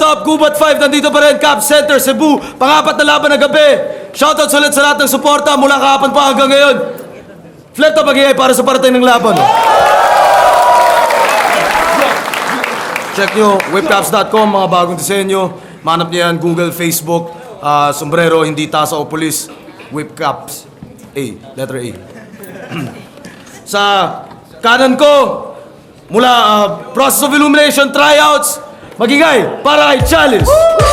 Top, Gubat 5, nandito pa rin, Cap Center, Cebu, pangapat na laban ng gabi. Shoutout ulit sa lahat ng suporta mula kahapon pa hanggang ngayon. Flip top mag-iay para sa parating ng laban. Check nyo, whipcaps.com, mga bagong disenyo. Manap niyo yan, Google, Facebook, sombrero, hindi tasa o pulis. Whipcaps. A, letter A. Sa kanan ko, mula process of illumination tryouts, magingay para kay Chalice.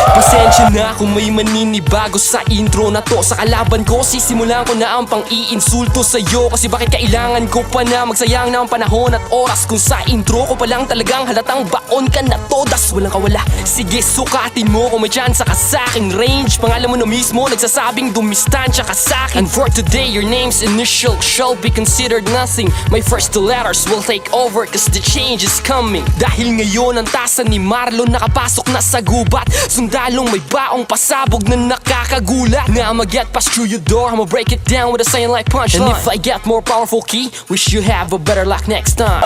Pasensya na kung may maninibago sa intro na to. Sa kalaban ko, sisimulan ko na ang pang-iinsulto sa'yo. Kasi bakit kailangan ko pa na magsayang ng panahon at oras kung sa intro ko pa lang talagang halatang baon ka na todas. Walang kawala, sige sukatin mo kung may chance ka sa aking range. Pangalan mo na mismo, nagsasabing dumistansya ka sa akin. And for today, your name's initial shall be considered nothing. My first two letters will take over cause the change is coming. Dahil ngayon ang tasa ni Marlon nakapasok na sa gubat. Sundalong may baong pasabog na nakakagulat. Na mag-get past through your door, I'ma break it down with a saying like punchline. And if I get more powerful key, wish you have a better luck next time.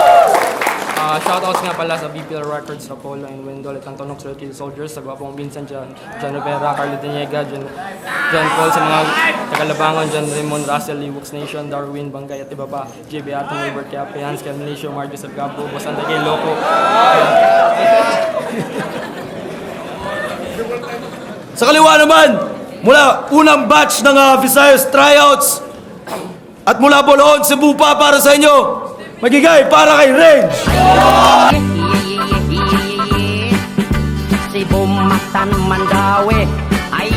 Shoutouts nga pala sa BPL Records, Apollo and Wendell at Antonok sa Kill Soldiers, sa Gwapong Vincent, John Rivera, Carlo Daniega, John Paul, sa mga Tagalabangon, John Raymond, Russell, Liwux Nation, Darwin, Bangkay at iba pa, JB Atom, Robert Cape, Hans Camilicio, Marcus Abgabo, Bosanda kay Loco. Sa kaliwa naman, mula unang batch ng Visayas tryouts at mula Boloon, Cebu pa para sa inyo, magigay para kay Range. Si Bumatan Mandawi ay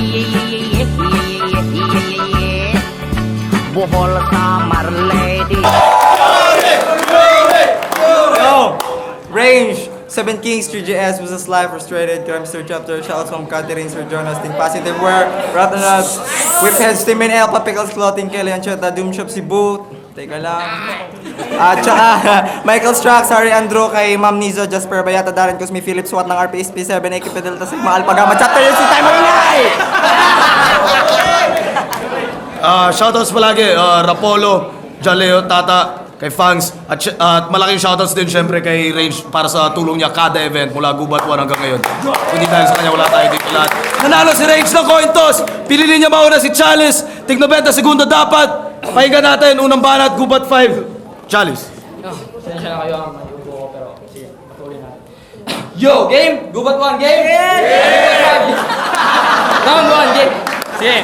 Buhol sa Marlady. Yo! Range! 7 Kings, 3GS, Business Life, Frustrated, Mr. Chapter, Shoutouts from Catherine, Sir Jonas, Team Positive Wear, Rattanat, Whipheads, Team in Elpa, Pickles Clothing, Kelly Anchota, Doom Shop, Cebu, teka lang. At saka, Michael Strax, Harry Andrew, kay Ma'am Nizo, Jasper Bayata, Darren Cosme, Philip Swat ng RPS P7, AK Pedelta, Sigma Alpagama, Chapter yung si Time Maringay! Shoutouts palagi, Rapolo, Jaleo, Tata, kay fans, at malaking shoutouts din syempre kay Range para sa tulong niya kada event mula Gubat 1 hanggang ngayon. Kundi dahil sa kanya wala tayo dito lahat. Nanalo si Range ng coin toss, pinili niya mauna si Chalice, tig 90 segundo dapat. Pakinggan natin, unang banat, Gubat 5, Chalice. Pasensya na kayo ang mayubo ko, pero sige, patuloy natin. Yo, game! Gubat 1, game! Yeah! Round 1, game! Sige.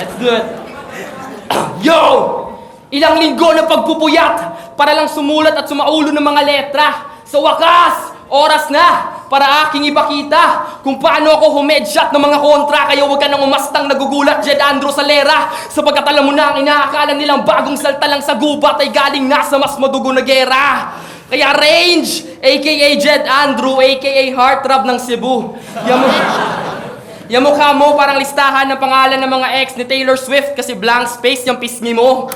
Let's do it. Yo! Ilang linggo na pagpupuyat para lang sumulat at sumaulo ng mga letra. Sa wakas, oras na para aking ipakita kung paano ako humedshot ng mga kontra. Kaya huwag ka nang umastang nagugulat, Jed Andrew Salera. Sapagkat alam mo na ang inaakala nilang bagong salta lang sa gubat ay galing na sa mas madugo na gera. Kaya Range, aka Jed Andrew, aka Heartthrob ng Cebu. Yung mukha mo parang listahan ng pangalan ng mga ex ni Taylor Swift kasi blank space yung pisngi mo.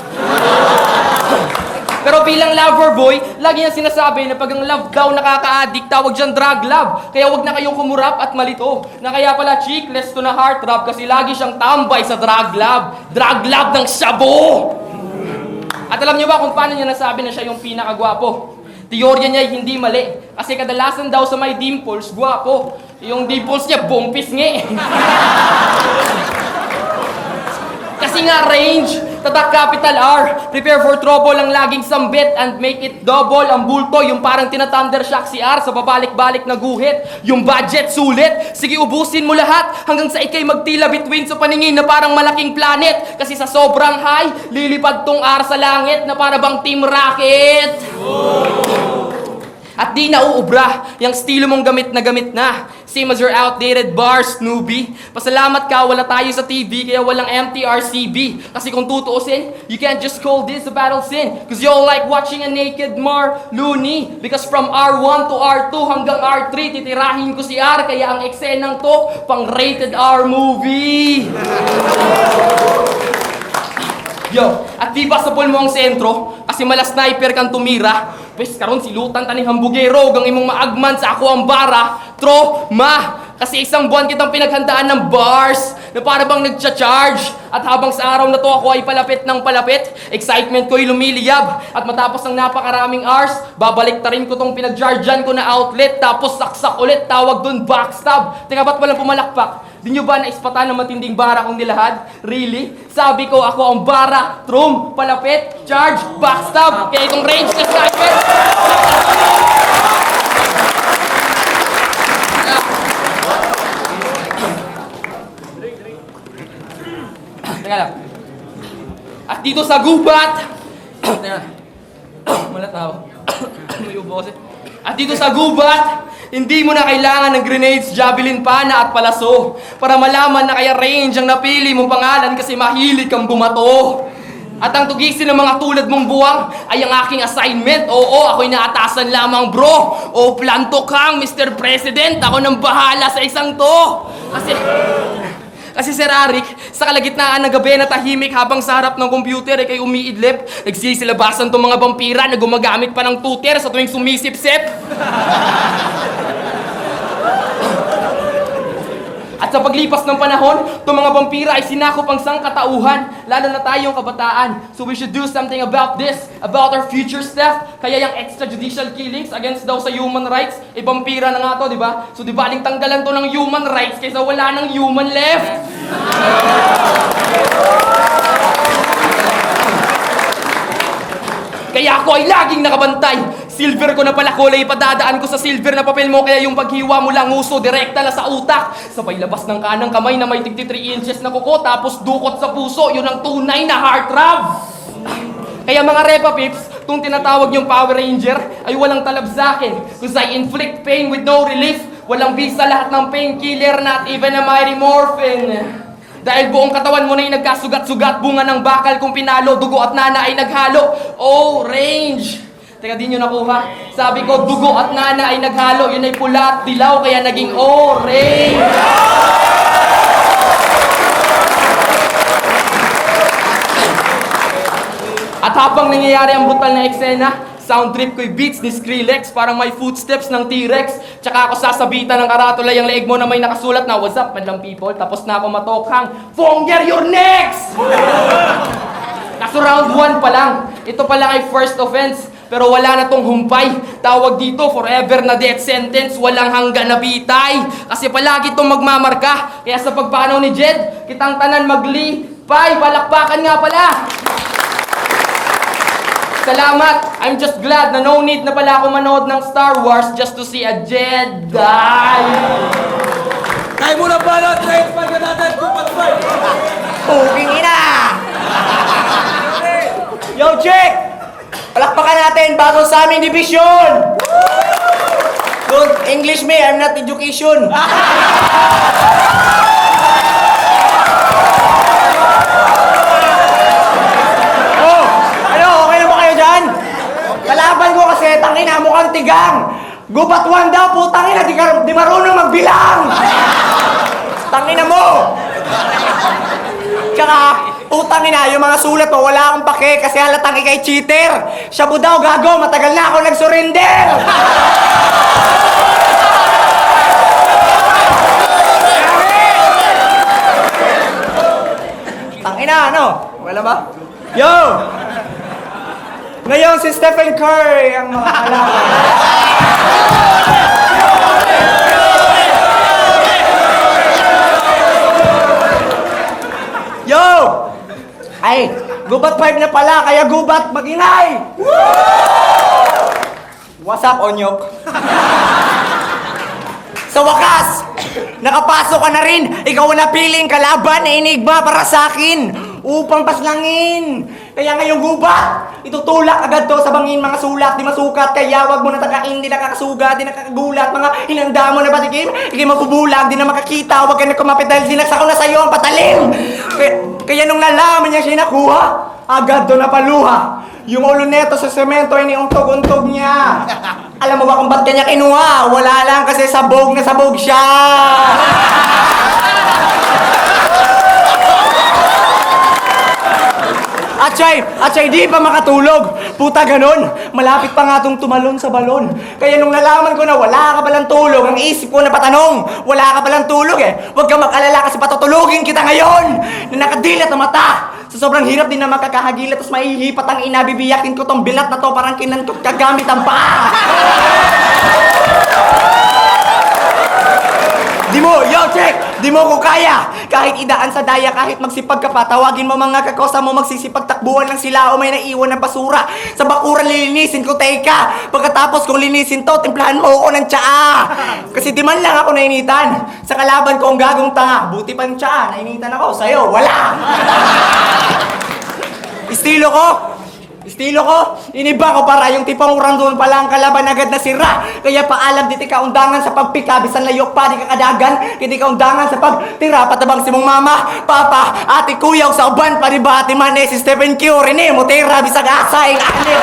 Pero bilang lover boy, lagi niya sinasabi na pag ang love daw nakaka-addict, tawag dyan drug love. Kaya wag na kayong kumurap at malito. Na kaya pala chickless to na heartthrob kasi lagi siyang tambay sa drug love. Drug love ng Shabu! At alam niyo ba kung paano niya nasabi na siya yung pinakagwapo? Teorya niya ay hindi mali. Kasi kadalasan daw sa may dimples, gwapo. Yung dimples niya, bumpis nga. Kasi nga Range, tatak capital R. Prepare for trouble ang laging sambit and make it double. Ang bulto, yung parang tina-thundershock si R sa babalik-balik na guhit. Yung budget, sulit. Sige, ubusin mo lahat hanggang sa ikay magtila between sa paningin na parang malaking planet. Kasi sa sobrang high, lilipad tong R sa langit na para bang Team Rocket. At di na uubra, yung estilo mong gamit na. Same as your outdated bars, newbie. Pasalamat ka, wala tayo sa TV, kaya walang MTRCB. Kasi kung tutuusin, you can't just call this a battle scene. Cause you all like watching a naked Mar Looney. Because from R1 to R2 hanggang R3, titirahin ko si R. Kaya ang eksenang to, pang rated R movie. Yo, at di ba sa pool mo ang sentro? Kasi mala sniper kang tumira. Pes karon silutan taning hambugero, gang imong maagman sa ako ang bara. Tro, ma! Kasi isang buwan kitang pinaghandaan ng bars na para bang nagcha-charge. At habang sa araw na to ako ay palapit ng palapit, excitement ko ay lumiliyab. At matapos ng napakaraming hours, babalik ta rin ko tong pinag-chargean ko na outlet. Tapos saksak ulit, tawag dun backstab. Teka, ba't walang pumalakpak? Di nyo ba naispatan ng matinding bara kong nilahad? Really? Sabi ko, ako ang bara, trum, palapit, charge, backstab. Kaya itong range na sniper. Teka lang. At dito sa gubat, teka. Malat na ako. May ubo kasi. At dito sa gubat, hindi mo na kailangan ng grenades, javelin, pana at palaso para malaman na kaya range ang napili mong pangalan kasi mahilig kang bumato. At ang tugisin ng mga tulad mong buwang ay ang aking assignment. Oo, ako'y naatasan lamang bro. O planto kang Mr. President, ako nang bahala sa isang to. Kasi Sir Arik, sa kalagitnaan ng gabi na tahimik habang sa harap ng computer ay kay umiidlip, nagsisilabasan tong mga vampira na gumagamit pa ng tuter sa tuwing sumisip-sip. At sa paglipas ng panahon, itong mga vampira ay sinakop ang sangkatauhan, lalo na tayong kabataan. So we should do something about this, about our future stuff. Kaya yung extrajudicial killings against daw sa human rights, vampira na nga to, di ba? So di baling tanggalan to ng human rights kaysa wala ng human left. Kaya ako ay laging nakabantay. Silver ko na pala kulay, padadaan ko sa silver na papel mo. Kaya yung paghiwa mo lang uso, direkta na sa utak. Sabay labas ng kanang kamay na may 53 inches na kuko, tapos dukot sa puso, yun ang tunay na heartthrob. Kaya mga Repa Pips, itong tinatawag yung Power Ranger ay walang talab sa akin. Cause I inflict pain with no relief. Walang bisa lahat ng painkiller, not even a mighty morphine. Dahil buong katawan mo na yung nagkasugat-sugat, bunga ng bakal kung pinalo, dugo at nana ay naghalo. Oh, range! Teka, di nyo nakuha. Sabi ko, dugo at nana ay naghalo, yun ay pula at dilaw, kaya naging orange. At habang nangyayari ang brutal na eksena, sound trip ko'y beats ni Skrillex, parang may footsteps ng T-Rex. Tsaka ako sasabitan ng karatula yung leeg mo na may nakasulat na, "What's up, madlang people?" Tapos na ako matokhang, "Fonger, you're next!" Kaso round 1 pa lang. Ito pa lang ay first offense. Pero wala na tong humpay. Tawag dito, forever na death sentence. Walang hanggan na bitay. Kasi palagi tong magmamarka. Kaya sa pagpanaw ni Jed, kitang tanan maglipay. Palakpakan nga pala. Salamat. I'm just glad na no need na pala ako manood ng Star Wars just to see a Jedi. Tayo muna ba na? Train pa ka natin kung patay! Puking ina! Yo, chick! Palakpakan natin bago sa aming division! Don't English me, I'm not education. Oh, ano, okay na ba kayo dyan? Kalaban ko kasi, tangina, mukhang tigang. Gubat 1 daw, putangina, di marunong magbilang. Tangina mo! Tsaka, putangina, yung mga sulat mo, wala akong pake kasi halatang ikay cheater. Shabu daw, gago, matagal na ako nag-surrender. Tangina, ano? Wala ba? Yo! Ngayon si Stephen Curry ang mga kalaban. Yo! Ay, gubat 5 na pala, kaya gubat magingay! What's up, Onyok? Sa wakas, nakapasok ka na rin. Ikaw ang napiling kalaban na enigma para sa akin upang paslangin. Kaya ngayong gubat, itutulak agad to sa bangin mga sulat, di masukat. Kaya wag mo natakain, di nakakasugat, di nakakagulat. Mga hinanda mo na patikim, ikay mabubulag, di na makakita. Wag ka na kumapit dahil sinaksak ko na sa'yo ang patalim. Kaya nung nalaman niya siya nakuha, agad do napaluha. Yung ulo neto sa semento ay niuntog-untog niya. Alam mo ba kung ba't kanya kinuha? Wala lang kasi sabog na sabog siya. Atchay, di pa makatulog. Puta ganon. malapit pa nga itong tumalon sa balon. Kaya nung nalaman ko na wala ka palang tulog, ang isip ko na patanong, wala ka palang tulog eh. Huwag kang mag-alala kasi patutulugin kita ngayon na nakadilat na mata. Sa sobrang hirap din na makakahagilat, tapos maihipat ang inabibiyakin ko tong bilat na to, parang kinantot kagamit ang paa. Di mo, yo, check! Di mo ko kaya! Kahit idaan sa daya, kahit magsipag ka pa, tawagin mo mga kakosa mo, magsisipag takbuhan lang sila o may naiwan ng basura. Sa bakuran lilinisin ko, teka! Pagkatapos kong linisin to, timplahan mo ako ng tsaa! Kasi di man lang ako nainitan. Sa kalaban ko ang gagong tanga, buti pa yung tsaa, nainitan ako, sa'yo, wala! Estilo ko, iniba ko para yung tipong randon pa lang kalaban agad na sira. Kaya paalam diti ka undangan sa pagpika, bisan layok pa di ka kadagan. Kiti ka undangan sa pagtira, patabang si mong mama, papa, ate, kuya, sa uban pa di ba ati man si Stephen Q, Rene, mutira, bisag asay, anip.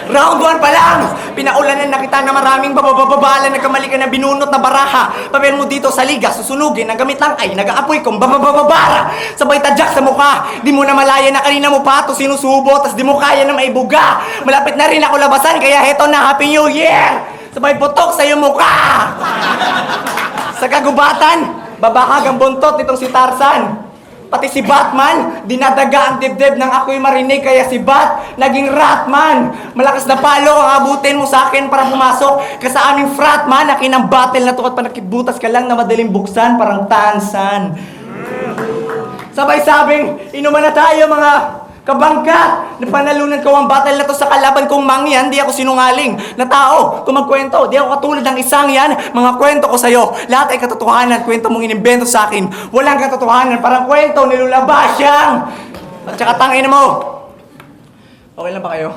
Round 1 pa lang! Pinaulanan na kita na maraming babababalan, nagkamali ka na binunot na baraha. Papel mo dito sa liga, susunugin, ang gamit lang ay nag-aapoy kong babababara. Sabay tadyak sa mukha, di mo na malaya na kanina mo pa ito sinusubo, tas di mo kaya na maibuga. Malapit na rin ako labasan, kaya heto na, Happy New Year! Sabay putok sa iyong mukha! Sa kagubatan, babahag ang buntot nitong si Tarzan. Pati si Batman, dinadaga ang dibdib ng ako'y marinig, kaya si Bat, naging Ratman. Malakas na palo ang abutin mo sa akin para pumasok ka sa aming fratman. Akin ang battle na to at panakibutas ka lang na madaling buksan, parang tansan. Sabay sabing, inuman na tayo mga kabangkat. Napanalunan ko ang battle na to sa kalaban kong mangyan. Di ako sinungaling na tao. Kung magkwento, di ako katulad ng isang yan. Mga kwento ko sa'yo, lahat ay katotohanan. Kwento mong inimbento sa akin, walang katotohanan. Parang kwento, nilulabas siyang. At saka tangin mo. Okay lang ba kayo?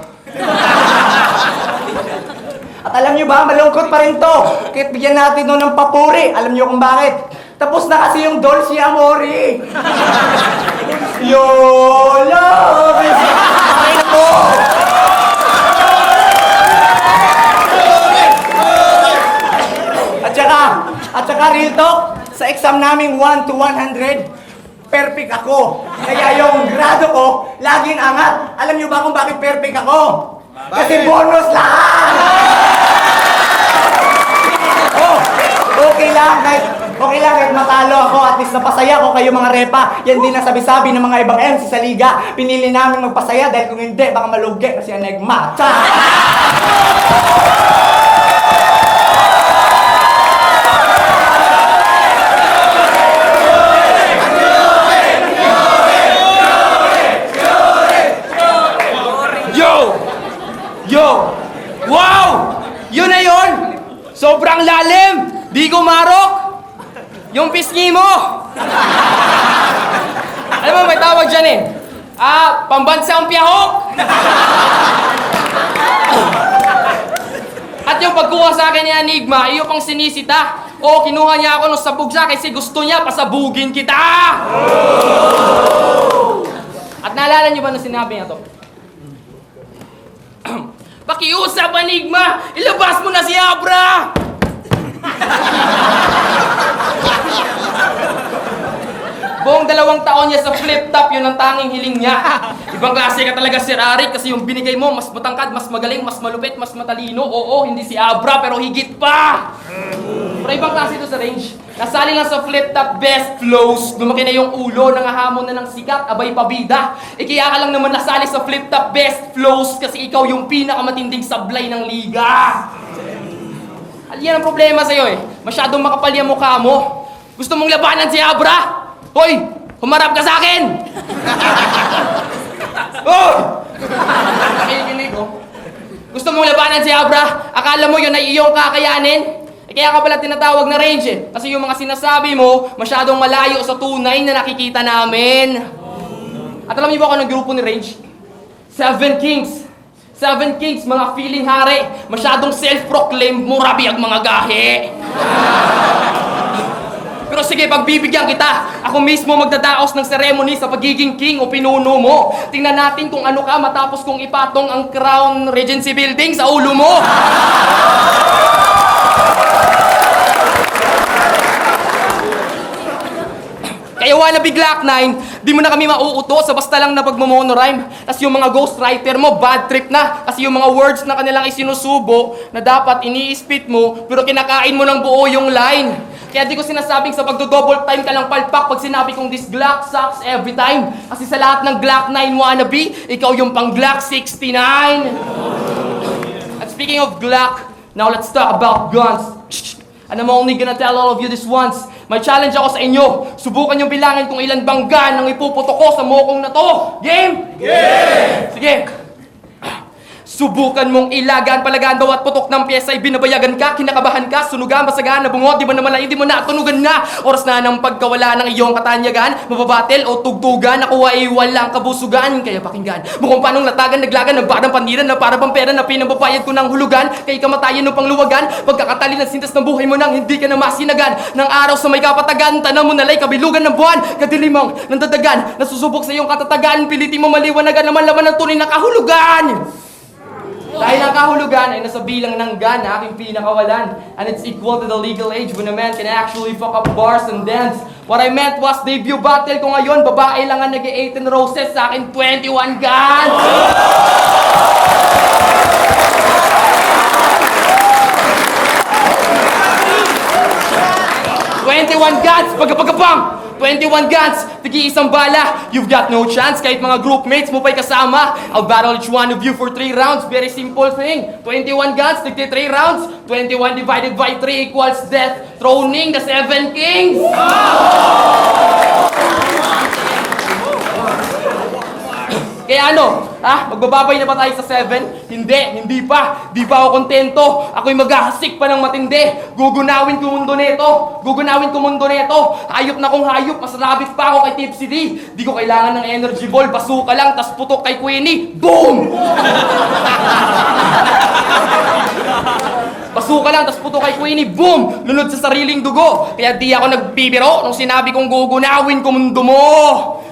At alam nyo ba, malungkot pa rin to. Kahit bigyan natin nun ng papuri. Alam nyo kung bakit? Tapos na kasi yung Dolce Amore. YOLO! Ay na po! At saka real talk, sa exam naming 1 to 100, perfect ako. Kaya yung grado ko, laging angat. Alam niyo ba kung bakit perfect ako? Kasi bonus lahat! Oh, okay lang kahit matalo ako, at least napasaya ko kayo mga repa. Yan din ang sabi-sabi ng mga ibang MC sa liga. Pinili namin magpasaya dahil kung hindi, baka malugi kasi ang nagmata. Yo! Wow! Yun na yun! Sobrang lalim! Di ko marok! Yung pisngi mo! Alam mo, may tawag dyan eh. Pambansang piyahok! At yung pagkuha sa akin ni Enigma, iyo pang sinisita. Oo, kinuha niya ako nung sabog siya kasi gusto niya pasabugin kita! At naalala niyo ba nung sinabi niya to? Pakiusap, Enigma! Ilabas mo na si Abra! Buong 2 taon niya sa flip-top, yun ang tanging hiling niya. Ibang klase ka talaga, Sir Arik, kasi yung binigay mo, mas matangkad, mas magaling, mas malupit, mas matalino. Oo, hindi si Abra, pero higit pa! Pero ibang klase ito sa range. Nasali lang sa flip-top best flows. Lumaki na yung ulo, nangahamon na ng sikat, abay pabida. Kaya ka lang naman nasali sa flip-top best flows kasi ikaw yung pinakamatinding sablay ng liga. Yan ang problema sa'yo eh. Masyadong makapal yung mukha mo. Gusto mong labanan si Abra? Hoy! Humarap ka sa akin! Oh! Nakikinig oh. Gusto mong labanan si Abra? Akala mo yun ay iyong kakayanin? Kaya ka pala tinatawag na range eh. Kasi yung mga sinasabi mo, masyadong malayo sa tunay na nakikita namin. At alam niyo ba kung anong grupo ni Range? 7 Kings! 7 Kings, mga feeling hari. Masyadong self-proclaimed murabi ang mga gahe. Pero sige, pagbibigyan kita. Ako mismo magdadaos ng ceremony sa pagiging king o pinuno mo. Tingnan natin kung ano ka matapos kong ipatong ang Crown Regency Building sa ulo mo. Kaya wannabe Glock 9, di mo na kami mauuto sa basta lang na pagmamonorhyme. Tas yung mga ghostwriter mo, bad trip na. Kasi yung mga words na kanilang isinusubo na dapat ini-spit mo, pero kinakain mo ng buo yung line. Kaya di ko sinasabing sa pagdo-double time ka lang palpak pag sinabi kong this Glock sucks every time. Kasi sa lahat ng Glock 9 wannabe, ikaw yung pang Glock 69. And speaking of Glock, now let's talk about guns. And I'm only gonna tell all of you this once. May challenge ako sa inyo. Subukan yung bilangin kung ilan bang gun ang ipuputok ko sa mokong na to. Game? Game! Sige. Subukan mong ilagan, palagaan bawat putok ng pyesa ay binabayagan ka, kinakabahan ka, sunugan, basagan, nabungot, di mo naman di mo na tunugan na. Oras na ng pagkawala ng iyong katanyagan, mababatel o tugtugan, nakuha ay walang kabusugan. Kaya pakinggan mo kung paanong natagan, naglagan ng badang pandiran na para bang pera na pinambabayad ko ng hulugan. Kay kamatayan ng pangluwagan, pagkakatali ng sintas ng buhay mo nang hindi ka na masinagan. Ng araw sa may kapatagan, tanang mo nalay kabilugan ng buwan, kadilimang nandadagan, nasusubok sa iyong katatagan, pilitin mo maliwanagan naman laman ng tunay na kahulugan. Dahil ang kahulugan ay nasa bilang ng gun na aking pinakawalan. And it's equal to the legal age when a man can actually fuck up bars and dance. What I meant was debut battle ko ngayon, babae lang ang nag-18 roses, sa akin 21 guns! 21 guns, pagkapagkapang! 21 guns, tigi-isang bala. You've got no chance kahit mga groupmates mo pa'y kasama. I'll battle each one of you for 3 rounds. Very simple thing. 21 guns, tigti 3 rounds. 21 divided by 3 equals death. Throning the 7 kings. Kaya ano? Magbababay na ba tayo sa 7? Hindi pa. Di pa ako kontento. Ako'y maghahasik pa ng matindi. Gugunawin ko mundo neto. Hayop na kong hayop. Mas rabbit pa ako kay Tipsy D. Di ko kailangan ng energy ball. Basuka lang, tas putok kay Queenie. Boom! Basuka lang, tas putok kay Queenie. Boom! Lunod sa sariling dugo. Kaya di ako nagbibiro nung sinabi kong gugunawin ko mundo mo.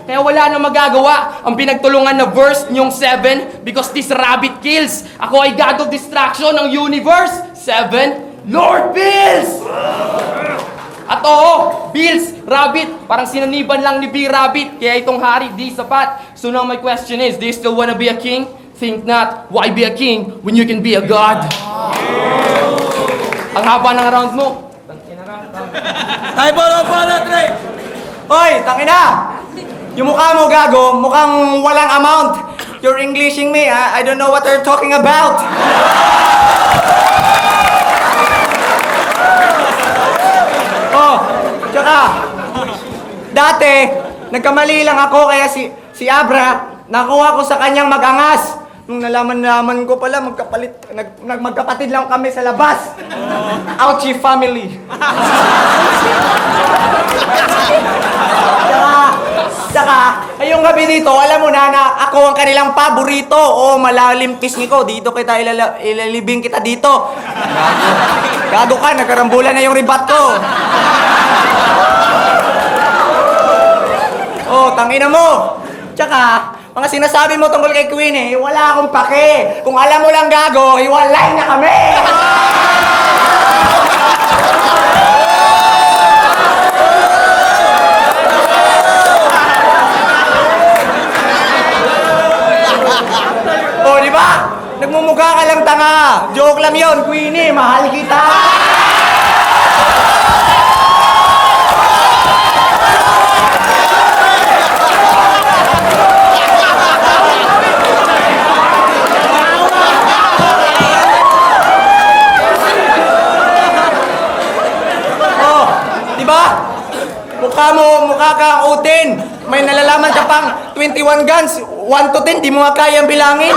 Kaya wala nang magagawa ang pinagtulungan na verse niyong 7 because this rabbit kills. Ako ay god of distraction ng universe. 7, Lord Bills! At oo, Bills, rabbit, parang sinaniban lang ni B-Rabbit. Kaya itong hari, di sapat. So now my question is, do you still wanna be a king? Think not. Why be a king when you can be a god? Ang haba ng round mo. Time for a follow, Trey! Hoy, tangina! Yung mukha mo, gago, mukhang walang amount. You're Englishing me. I don't know what you're talking about. Oh, tsaka, dati, nagkamali lang ako kaya si Abra, nakuha ko sa kanyang mag-angas. Nung nalaman ko pala, magkapatid lang kami sa labas. Ouchie family. Tsaka, yung gabi dito, alam mo na ako ang kanilang paborito. O, malalim pisngi ko. Dito kita ilalibing kita dito. Gago ka, nagkarambulan na yung ribat ko. Oh, tangina mo. Tsaka, mga sinasabi mo tungkol kay Queen wala akong pake. Kung alam mo lang, gago, hiwalay na kami. Oh, di ba? Nagmumukha ka lang tanga. Joke lang yon, Queenie. Mahal kita. Oh, di ba? Mukha kang utin. May nalalaman ka pang 21 guns. 1 to 10, di mo nga kayang bilangin.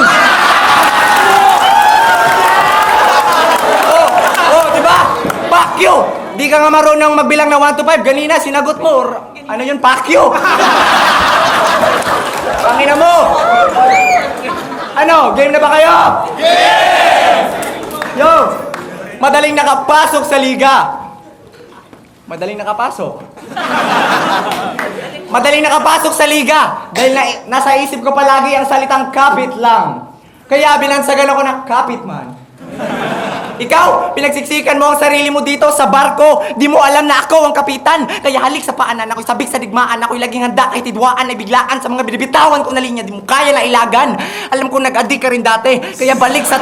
Oh, di ba? Fuck you! Di ka nga marunong magbilang na 1 to 5. Ganina, sinagot mo. Ano yun? Fuck you! Pangina mo! Ano? Game na ba kayo? Game! Yo! Madaling nakapasok sa liga. Madaling nakapasok sa liga dahil nasa isip ko palagi ang salitang kapit lang. Kaya binansagan ako na kapit man. Ikaw, pinagsiksikan mo ang sarili mo dito sa barko. Di mo alam na ako ang kapitan. Kaya halik sa paanan, ako'y sabik sa digmaan. Ako'y laging handa kahit tidwaan ay biglaan sa mga binibitawan ko na linya. Di mo kaya na ilagan. Alam ko nag-addict ka rin dati. Kaya balik sa...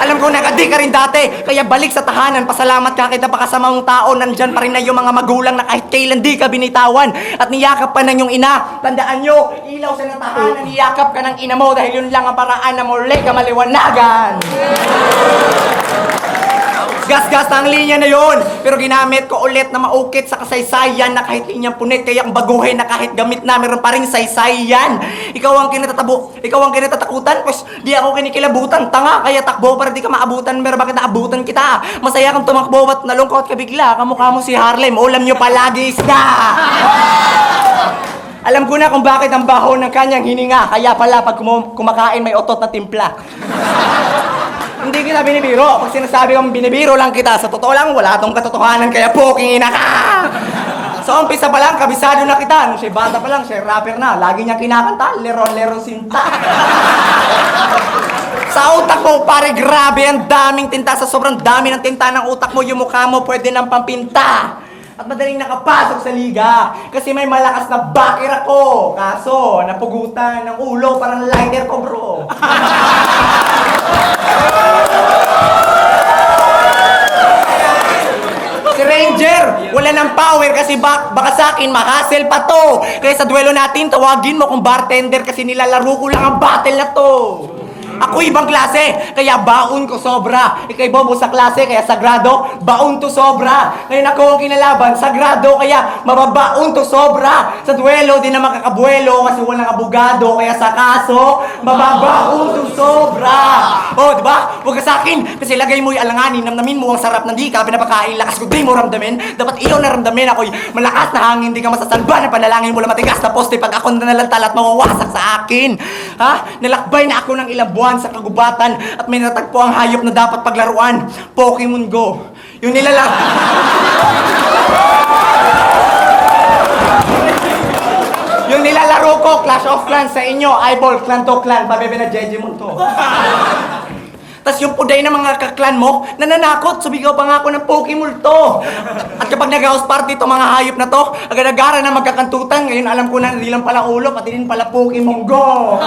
Alam ko nag-addict ka rin dati. Kaya balik sa tahanan. Pasalamat ka kita pakasama mong tao. Nandyan pa rin na yung mga magulang na kahit kailan di ka binitawan. At niyakap pa ng yung ina. Tandaan nyo, ilaw sa natahanan. Niyakap ka ng ina mo dahil yun lang ang paraan na muli ka maliwanagan. Gas-gas ang linya na yon. Pero ginamit ko ulit na maukit sa kasaysayan na kahit linyang punit. Kaya ang baguhin na kahit gamit na meron pa rin saysayan. Ikaw ang kinatatakutan. Pues di ako kinikilabutan. Tanga, kaya takbo para di ka maabutan. Pero bakit naabutan kita? Masaya kang tumakbo at nalungkot ka bigla. Kamukha mo si Harlem. Ulam nyo palagi isda. Alam ko na kung bakit ang baho ng kanyang hininga. Kaya pala pag kumakain may otot na timpla. Hindi kita binibiro. Pag sinasabi kong binibiro lang kita, sa totoo lang, wala tong katotohanan, kaya poking ina ka! Sa umpisa pa lang, kabisado na kita. Nung siya bata pa lang, siya rapper na. Lagi niya kinakanta, leron-leron sinta. Sa utak mo, pare, grabe ang daming tinta. Sa sobrang dami ng tinta ng utak mo, yung mukha mo pwede nang pampinta. At madaling nakapasok sa liga. Kasi may malakas na bakir ako. Kaso, napugutan ng ulo, parang lighter ko, bro. Si Ranger, wala ng power kasi baka sa akin mahasel pa to. Kaya sa duelo natin, tawagin mo kung bartender kasi nilalaro ko lang ang battle na to. Ako ibang klase, kaya baon ko sobra. Ikay bobo sa klase, kaya sagrado, baon to sobra. Ngayon ako ang kinalaban, sagrado, kaya mababaon to sobra. Sa duelo, di na makakabuelo kasi walang abogado, kaya sa kaso, mababaon to sobra. Oh, di ba? Huwag ka sa akin, kasi lagay mo yung alanganin, namnamin mo ang sarap ng di ka, pinapakain, lakas ko di mo ramdamin. Dapat iyo naramdamin, ako'y malakas na hangin, di ka masasalba na panalangin mo lang matigas na poste pag ako nalantal at mawawasak sa akin. Ha? Nalakbay na ako ng ilang buwan sa kagubatan at may natagpo ang hayop na dapat paglaruan. Pokemon Go. Yung nilalaro ko, Clash of Clans sa inyo, Eyeball, Clan to Clan, pabebe na Jejimon to. Tas yung puday ng mga kaklan mo, nananakot, sumigaw pa nga ako ng Pokemon to. At kapag nag-house party to mga hayop na to, agad-agara na magkakantutan. Ngayon alam ko na hindi lang pala ulo, pati din pala Pokemon Go.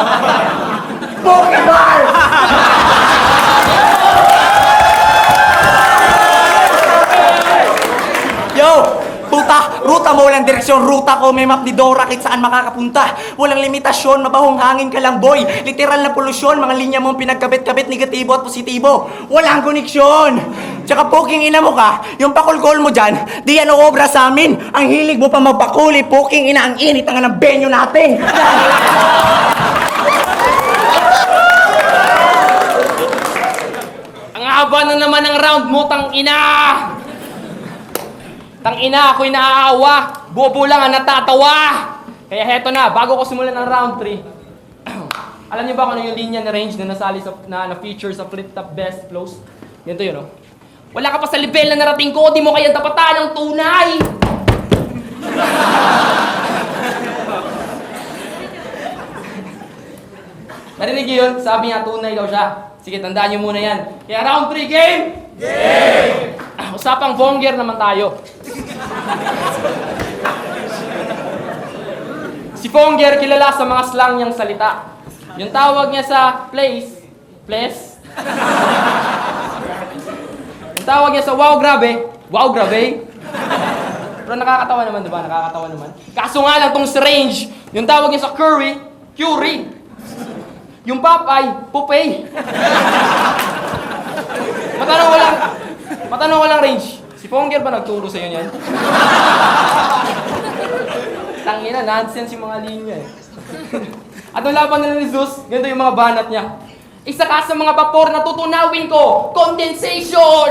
Pokemon! Yo! Ruta mo, walang direksyon. Ruta ko, may map ni Dora kahit saan makakapunta. Walang limitasyon, mabahong hangin ka lang, boy. Literal na polusyon, mga linya mong pinagkabit-kabit, negatibo at positibo. Walang koneksyon. Tsaka poking ina mo ka, yung pakulkol mo dyan, di yan obra sa amin. Ang hilig mo pa magpakuli, poking ina, ang init nga ng benyo natin. Ang haba na naman ng round mo, tang ina! Tang ina, ako'y naaawa. Bobo lang ang natatawa. Kaya heto na, bago ko simulan ng round 3. Alam niyo ba kung ano yung linya na range na nasali sa, na feature sa Flip Top Best Flows? Ganito yun, oh. Wala ka pa sa level na narating ko, di mo kaya tapatan ng tunay. Narinig niyo yun? Sabi niya, tunay daw siya. Sige, tandaan niyo muna yan. Kaya round 3, game! Game! Usapang Vonger naman tayo. Si Vonger kilala sa mga slang niyang salita. Yung tawag niya sa place. Yung tawag niya sa wow grabe. Pero nakakatawa naman, diba? Nakakatawa naman. Kaso nga lang tong si Range, yung tawag niya sa curry. Yung Popeye, Popeye. Matanong ko lang, Range. Si Vonger ba nagturo sa'yo niyan? Tangina, nonsense yung mga linya eh. At nung laban nila ni Zeus, ganito yung mga banat niya. Isa ka sa mga vapor na tutunawin ko, condensation!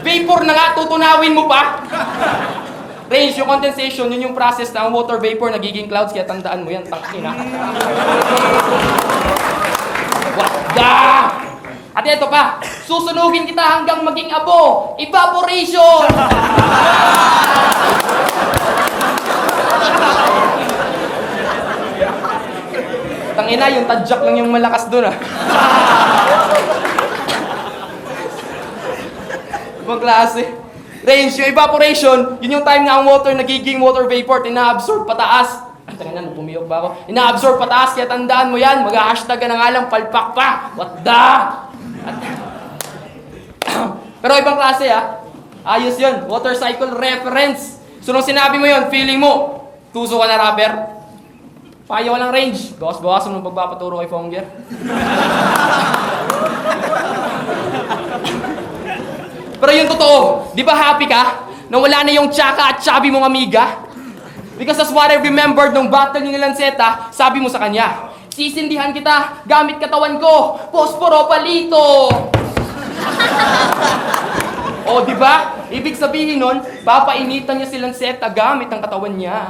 Vapor na nga, tutunawin mo pa! Range, yung condensation, yun yung process na ang water vapor nagiging clouds, kaya tandaan mo yan, tangina. Wagda! At ito pa, susunugin kita hanggang maging abo, evaporation! Tangina, yung tadjak lang yung malakas dun ah. Ibang klase. Range, yung evaporation, yun yung time na ang water nagiging water vapor, ina-absorb pataas. Tangina, pumiyok ba ako? Ina-absorb pataas, kaya tandaan mo yan, mag-hashtag ka na nga lang, palpak pa. What the? Pero ibang klase ah. Ayos yun, water cycle reference. So nung sinabi mo yun, feeling mo, tuso ka na rapper. Payo ka lang range. Bawas-bawas mo nung pagpapaturo kay Fonger. Pero yung totoo, di ba happy ka? Na wala na yung tsaka at chubby mong amiga? Because that's what I remembered nung battle ni Lanceta, sabi mo sa kanya, sisindihan kita gamit katawan ko, posporo palito. O, di ba? Ibig sabihin nun, papainitan niya si Lanceta gamit ang katawan niya.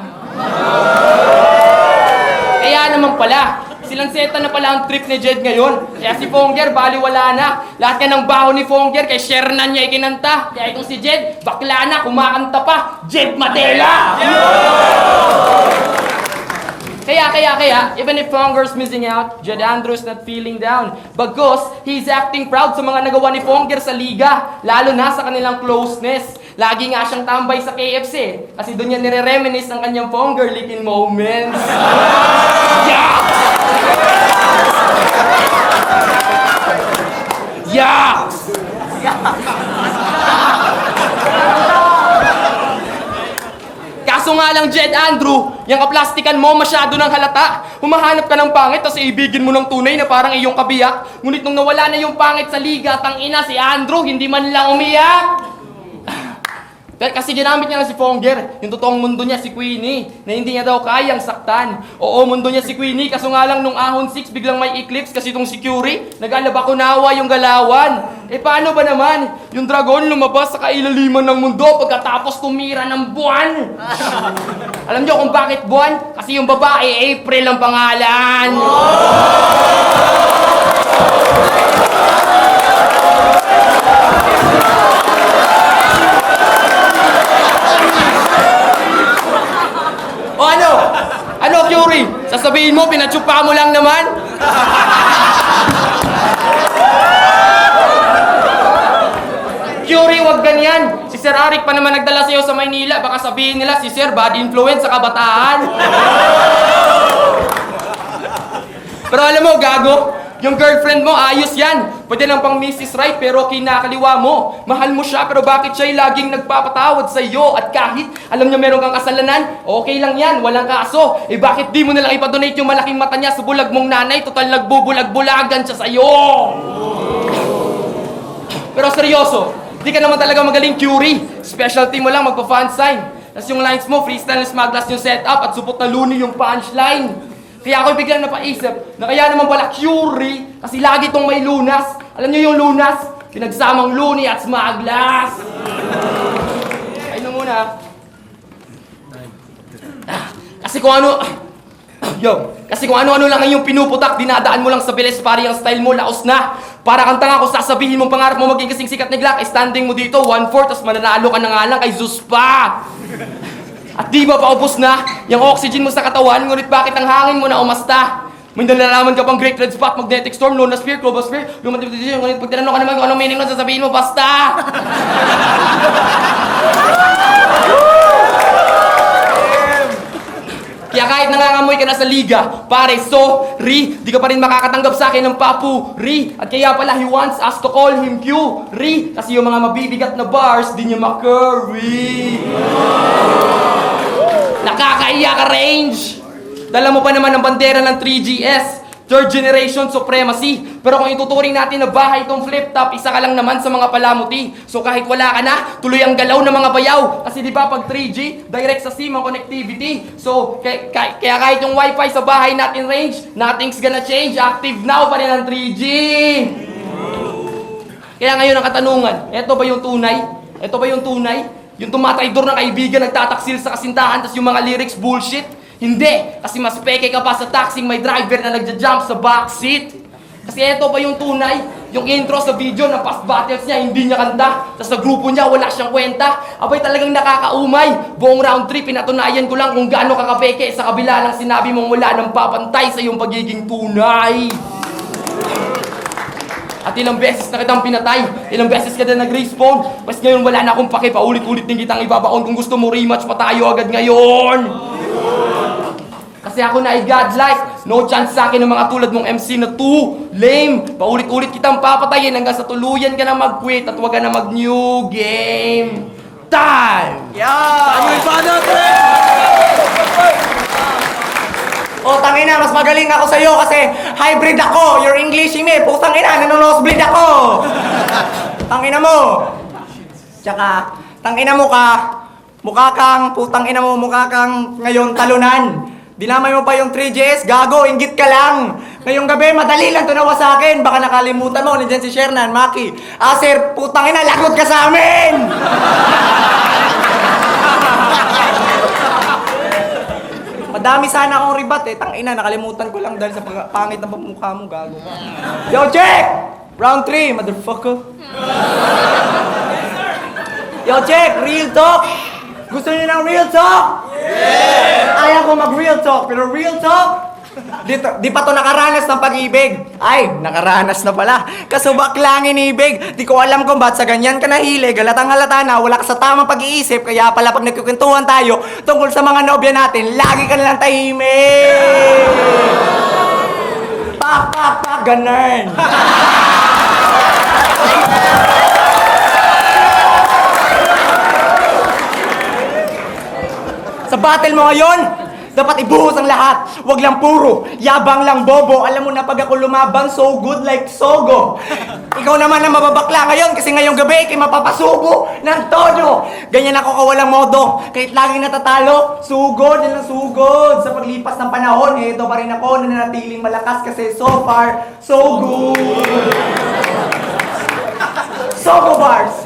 Kaya naman pala, si Lanceta na pala ang trip ni Jed ngayon. Kaya si Fonger, baliwala na. Lahat ka ng baho ni Fonger, kay Shernan niya ikinanta. Kaya itong si Jed, bakla na, kumakanta pa. Jed Matela! Kaya, even if Fonger's missing out, Jed Andrews not feeling down. Bagkus, he's acting proud sa mga nagawa ni Fonger sa liga. Lalo na sa kanilang closeness. Lagi nga siyang tambay sa KFC. Kasi doon niya nire-reminisce ang kanyang Fonger licking moments. Yeah! Yeah! Kaso nga lang, Jed Andrew, yung kaplastikan mo masyado ng halata. Humahanap ka ng pangit, tapos ibigin mo ng tunay na parang iyong kabiyak. Ngunit nung nawala na yung pangit sa liga, tangina si Andrew, hindi man lang umiyak. Kasi ginamit niya na si Fonger, yung totoong mundo niya si Queenie, na hindi niya daw kayang saktan. Oo, mundo niya si Queenie, kaso nga lang nung ahon 6 biglang may eclipse kasi itong si Curie, nag-alabakunawa yung galawan. Paano ba naman? Yung dragon lumabas sa kailaliman ng mundo pagkatapos tumira ng buwan. Alam niyo kung bakit buwan? Kasi yung babae, April ang pangalan. O ano? Ano, Curie? Sasabihin mo, pinatsupa mo lang naman? Curie, wag ganyan. Si Sir Arik pa naman nagdala sa'yo sa Maynila. Baka sabihin nila, si Sir, bad influence sa kabataan. Pero alam mo, gago, yung girlfriend mo, ayos yan. Pwede lang pang Mrs. Right, pero kinakaliwa mo. Mahal mo siya, pero bakit siya'y laging nagpapatawad sa iyo? At kahit alam niya meron kang kasalanan, okay lang yan, walang kaso. Bakit di mo nalang ipadonate yung malaking mata niya sa bulag mong nanay? Total nagbubulag-bulagan siya sa iyo. Pero seryoso, di ka naman talaga magaling, Curie. Specialty mo lang magpa-fan sign. Tapos yung lines mo, freestyle na smaglas yung setup at supot na luni yung punchline. Kaya ako'y biglang napaisip na kaya naman pala Curie kasi lagi itong may lunas. Alam niyo yung lunas? Pinagsamang luni at smaglas. Ayun na muna. Kasi kung ano... Kasi kung ano-ano lang yung pinuputak, dinadaan mo lang sa bilis, pari ang style mo, laos na. Para kang tanga kung sasabihin mong pangarap mo maging kasing sikat ni Glock, standing mo dito, 1/4, tapos mananalo ka na nga lang kay Zeus pa. At di ba paubos na yung oxygen mo sa katawan, ngunit bakit ang hangin mo na umasta? May nalalaman ka pang Great Red Spot, Magnetic Storm, Lunar Sphere, Global Sphere, Lumatipidisyon, ngunit pag tinanong ka naman kung anong meaning nun, sasabihin mo, basta! Kaya kahit nangangamoy ka na sa liga, pare, sorry, di ka pa rin makakatanggap sa akin ng papuri. At kaya pala, he wants us to call him Curie. Kasi yung mga mabibigat na bars, di niya ma-curry. Nakakaiya ka, Range! Dala mo pa naman ang bandera ng 3GS, third generation supremacy. Pero kung ituturing natin na bahay itong flip top, isa ka lang naman sa mga palamuti. So kahit wala ka na, tuloy ang galaw ng mga bayaw. Kasi di ba pag 3G, direct sa SIM ang connectivity. So kaya kahit yung wifi sa bahay natin, Range, nothing's gonna change. Active now pa rin ang 3G. Kaya ngayon ang katanungan, eto ba yung tunay? Eto ba yung tunay? Yung tumatraidor ng kaibigan, nagtataksil sa kasintahan, tas yung mga lyrics bullshit? Hindi! Kasi mas peke ka pa sa taxing may driver na nagja-jump sa backseat. Kasi eto pa yung tunay, Yung intro sa video ng past battles niya, hindi niya kanta. Tapos sa grupo niya, wala siyang kwenta. Abay talagang nakakaumay. Buong round 3, pinatunayan ko lang kung gaano kakapeke sa kabila ng sinabi mong wala nang papantay sa iyong pagiging tunay. At ilang beses na kitang pinatay, ilang beses ka na nag-respawn. Mas ngayon wala na akong pake, paulit-ulit din kitang ibabaon. Kung gusto mo rematch pa tayo agad ngayon. Kasi ako na ay godlike. No chance sa akin ng mga tulad mong MC na too lame. Paulit-ulit kitang papatayin hanggang sa tuluyan ka na mag-quit at huwag ka na mag-new game time! Ano yung fan natin? O, tangina, mas magaling ako sa'yo kasi hybrid ako. You're Englishing me. Putang ina, nanonosebleed ako. Tangina mo. Tsaka, tangina mo ka. Mukha kang, putang ina mo, mukha kang ngayon talunan. Dinamay mo pa yung 3GS, gago, inggit ka lang. Ngayong gabi, madali lang tunawa sa akin. Baka nakalimutan mo, nandiyan si Shernan, Maki. Sir, putang ina, lagot ka sa amin! Madami sana akong ribat eh. Tangina, nakalimutan ko lang dahil sa pangit na pamukha mo, gago ka. Yo, check! Round 3, motherfucker. Yo, check! Real talk! Gusto niyo ng real talk? Yeah! Ayaw ko mag-real talk, pero real talk? Di pa to nakaranas ng pag-ibig. Ay, nakaranas na pala. Kasubak lang inibig. Di ko alam kung ba't sa ganyan ka nahilig. Halatang halata na, wala ka sa tamang pag-iisip. Kaya pala pag nagkukwentuhan tayo tungkol sa mga nobya natin, lagi ka nalang tahimik. Pak, pak, pak, ganun. Sa battle mo ngayon, dapat ibuhos ang lahat. Wag lang puro, yabang lang bobo. Alam mo na pag ako lumaban, so good like Sogo. Ikaw naman ang mababakla ngayon kasi ngayong gabi, kay mapapasubo ng todo. Ganyan ako kawalang modo. Kahit laging natatalo, sugod yan ang sugod. Sa paglipas ng panahon, ito pa rin ako nananatiling malakas kasi so far, so good. Sogo bars!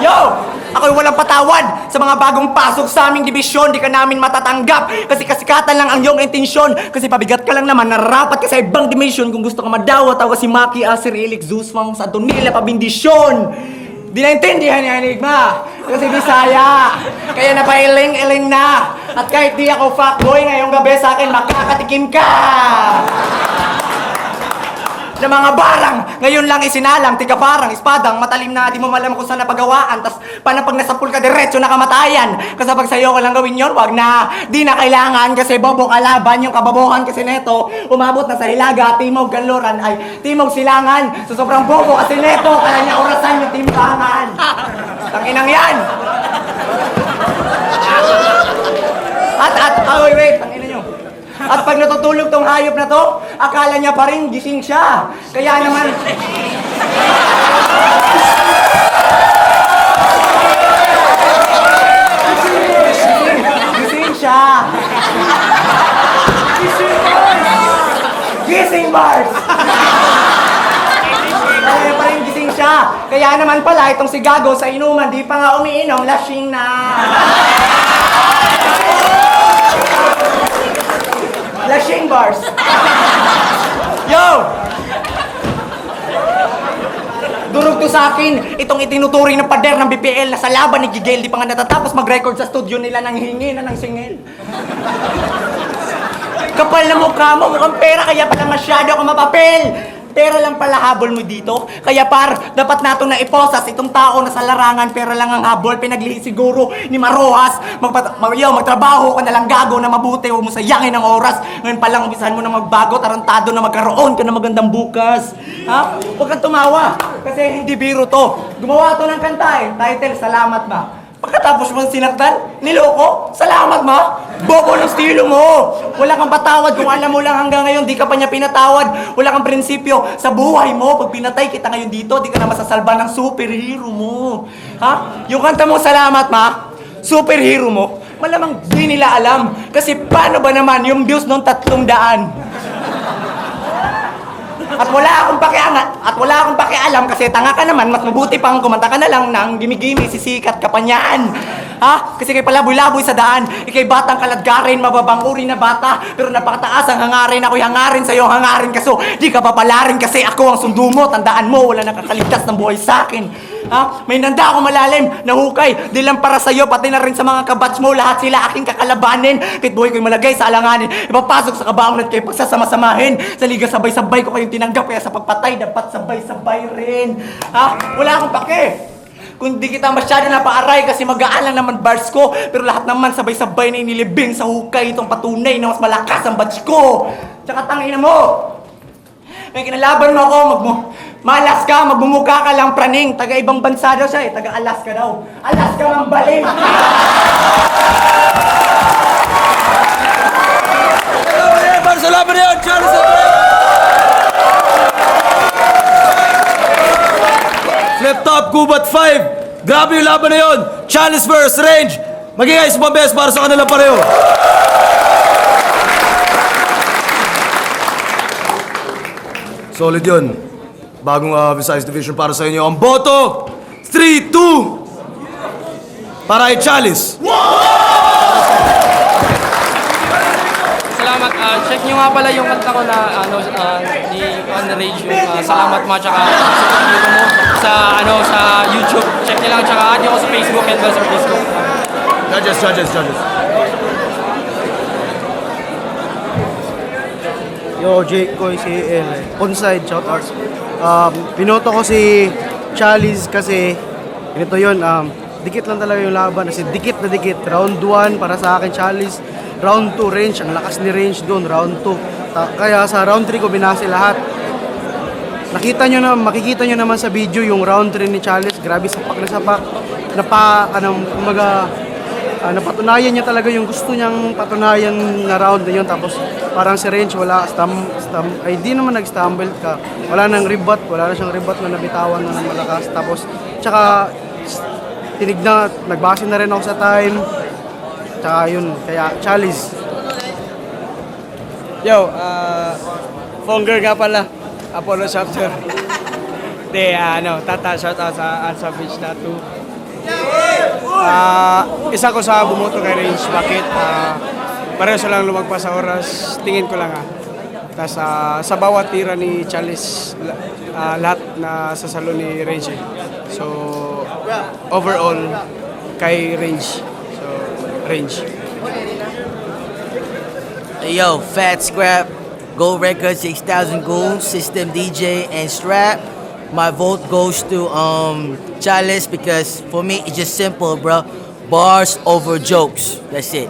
Yo! Ako'y walang patawad sa mga bagong pasok sa aming dibisyon. Di ka namin matatanggap kasi kasikatan lang ang iyong intensyon. Kasi pabigat ka lang naman, narapat ka sa ibang dimension. Kung gusto ka madawa, tawag si Maki, Asir, Elix, Zeus, Mang, Santo Nila, pabindisyon. Di naintindihan ni Enigma kasi Bisaya. Kaya napailing-iling na. At kahit di ako fuckboy, ngayong gabi sa akin makakatikim ka. Na mga barang, ngayon lang isinalang, tika parang, espadang, matalim na, di mo malam kung saan napagawaan, tas paano pag nasapul ka, diretso na kamatayan. Kasi pag sa'yo ko lang gawin yun, wag na, di na kailangan, kasi bobo kalaban, yung kababohan kasi neto, umabot na sa Hilaga, Timog, Kanluran, ay, Timog, Silangan, sa sobrang bobo kasi neto, kaya niya orasan yung timbangan. Tanginang yan! Wait, tangina nyo. At pag natutulog tong hayop na to, akala niya pa rin gising siya. Kaya naman... Gising siya. Gising bars! Kaya pa rin gising siya. Kaya naman pala, itong si Gago sa inuman, di pa nga umiinom, lasing na. Lashing bars. Yo! Durog to sa akin, itong itinuturing ng pader ng BPL na sa laban ni Gigel, di pa nga natatapos mag-record sa studio nila ng hingi na ng singil. Kapal na mukha mo, mukhang pera, kaya pala masyado ako mapapel. Pera lang pala habol mo dito. Kaya par, dapat nato na iposas itong tao na sa larangan, pera lang ang habol. Pinaglihi siguro ni Marojas. Magtrabaho ka na lang gago na mabuti. Huwag mo sayangin ang oras. Ngayon pa lang umpisahan mo na magbago, tarantado na magkaroon ka na magandang bukas. Ha? Huwag kang tumawa. Kasi hindi biro to. Gumawa to ng kanta eh. Title, Salamat Ba? Pagkatapos mo sinaktan, niloko, salamat ma. Bobo ng estilo mo. Wala kang patawad kung alam mo lang hanggang ngayon, di ka pa niya pinatawad. Wala kang prinsipyo sa buhay mo. Pag pinatay kita ngayon dito, di ka na masasalba ng superhero mo. Ha? Yung kanta mo, salamat ma, superhero mo, malamang di nila alam. Kasi paano ba naman yung views nung 300? At wala akong pakialam kasi tanga ka naman, mas mabuti pang kumanta ka na lang ng gimi-gimi, sisikat ka pa niyan. Ha? Kasi kay palaboy-laboy sa daan. Ikay batang kaladgarin, mababang uri na bata. Pero napakataas ang hangarin. Ako'y hangarin sa'yo, hangarin kaso. Di ka papalarin kasi ako ang sundo mo. Tandaan mo, wala nakakaligtas ng buhay sa akin. Ha? May nanda ako malalim, nahukay. Di lang para sa'yo, pati na rin sa mga kabats mo. Lahat sila aking kakalabanin. Kahit buhay ko'y malagay sa alanganin. Ipapasok sa kabaong at kayo pagsasama-samahin. Sa liga sabay-sabay ko kayong tinanggap. Kaya sa pagpatay, dapat sabay-sabay rin. Ha? Wala akong pake. Kung di kita masyado napaaray kasi magaan lang naman bars ko. Pero lahat naman sabay-sabay na inilibing sa hukay itong patunay na mas malakas ang batch ko. Tsaka tangina mo. May kinalaban mo ako, malas ka, magbumuka ka lang praning. Taga ibang bansa daw siya taga Alaska daw. Alaska mang baling. Para sa laban na yun, Charles at Ray! Flip top, Gubat 5. Grabe yung laban na yun. Chalice versus Range. Magiging isa pang best para sa kanila pareho. Solid yun. Bagong Visayas Division para sa inyo. Ang boto, 3-2 para kay Chalice. Salamat. Check nyo nga pala yung kanta ko na ni On The Rage. Salamat mo tsaka sa mo sa YouTube. Check nyo lang tsaka add nyo ako sa Facebook and sa Disco. Judges. Yo, Jake Koy, si El. Onside, shoutouts. Pinoto ko si Chalice kasi ganito yun, dikit lang talaga yung laban. Kasi dikit na dikit. Round 1 para sa akin, Chalice. Round 2, Range. Ang lakas ni Range doon, round 2. Kaya sa round 3 ko binase lahat. Makikita nyo naman sa video yung round 3 ni Chalice. Grabe, sapak na sapak. Napatunayan niya talaga yung gusto niyang patunayan na round na yun. Tapos parang si Range wala, ay di naman nag-stumble ka. Wala nang rebut, wala na siyang rebut na nabitawan na ng malakas. Tapos, tsaka nagbase na rin ako sa time. Tsaka yun, kaya Chalice. Yo, Fonger nga pala, Apollo Chapter. Tata, shoutout sa Unsavage Tattoo. Isa ko sa bumoto kay Range. Bakit? Pareho silang lumagpas sa oras. Tingin ko lang Tapos sa bawat tira ni Chalice, lahat na sasalo ni Range. So, overall, kay Range. So, Range. Yo, Fat Scrap, Gold Record, 6,000 Gold, System DJ, and Strap. My vote goes to Chalice because for me it's just simple, bro. Bars over jokes. That's it.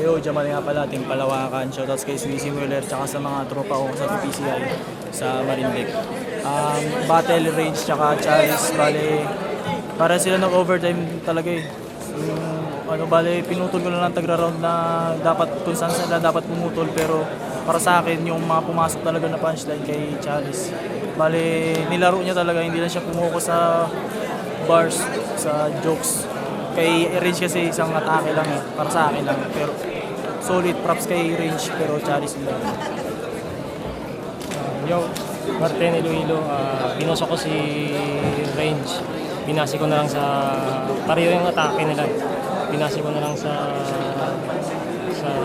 Yo, Jamal nga pala, ating Palawakan. Shoutouts kay Sweezy Mueller tsaka sa mga tropa ko sa PCI sa Marinduque. Battle Range tsaka Chalice, bale, para sila nag-overtime talaga eh. Pinutol ko na lang tagra-round na dapat kung saan sila dapat pumutol, pero para sa akin yung mga pumasok talaga na punchline kay Chalice. Bale, nilaro niya talaga, hindi lang siya pumuko sa bars, sa jokes. Kay Range kasi isang atake lang para sa akin lang. Pero solid props kay Range, pero Chalice nila. Yo, Martin Iloilo, pinosok ko si Range. Binasi ko na lang sa pareho yung atake nila. Binasi ko na lang sa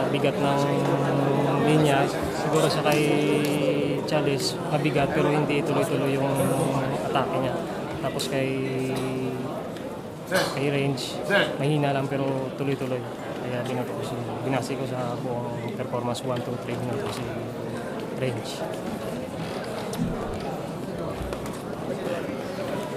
bigat ng linya. Siguro sa kay Chalice, mabigat pero hindi tuloy-tuloy yung atake niya. Tapos kay Range, mahina lang pero tuloy-tuloy. Kaya binasi ko sa buong performance 1, 2, 3 na si Range.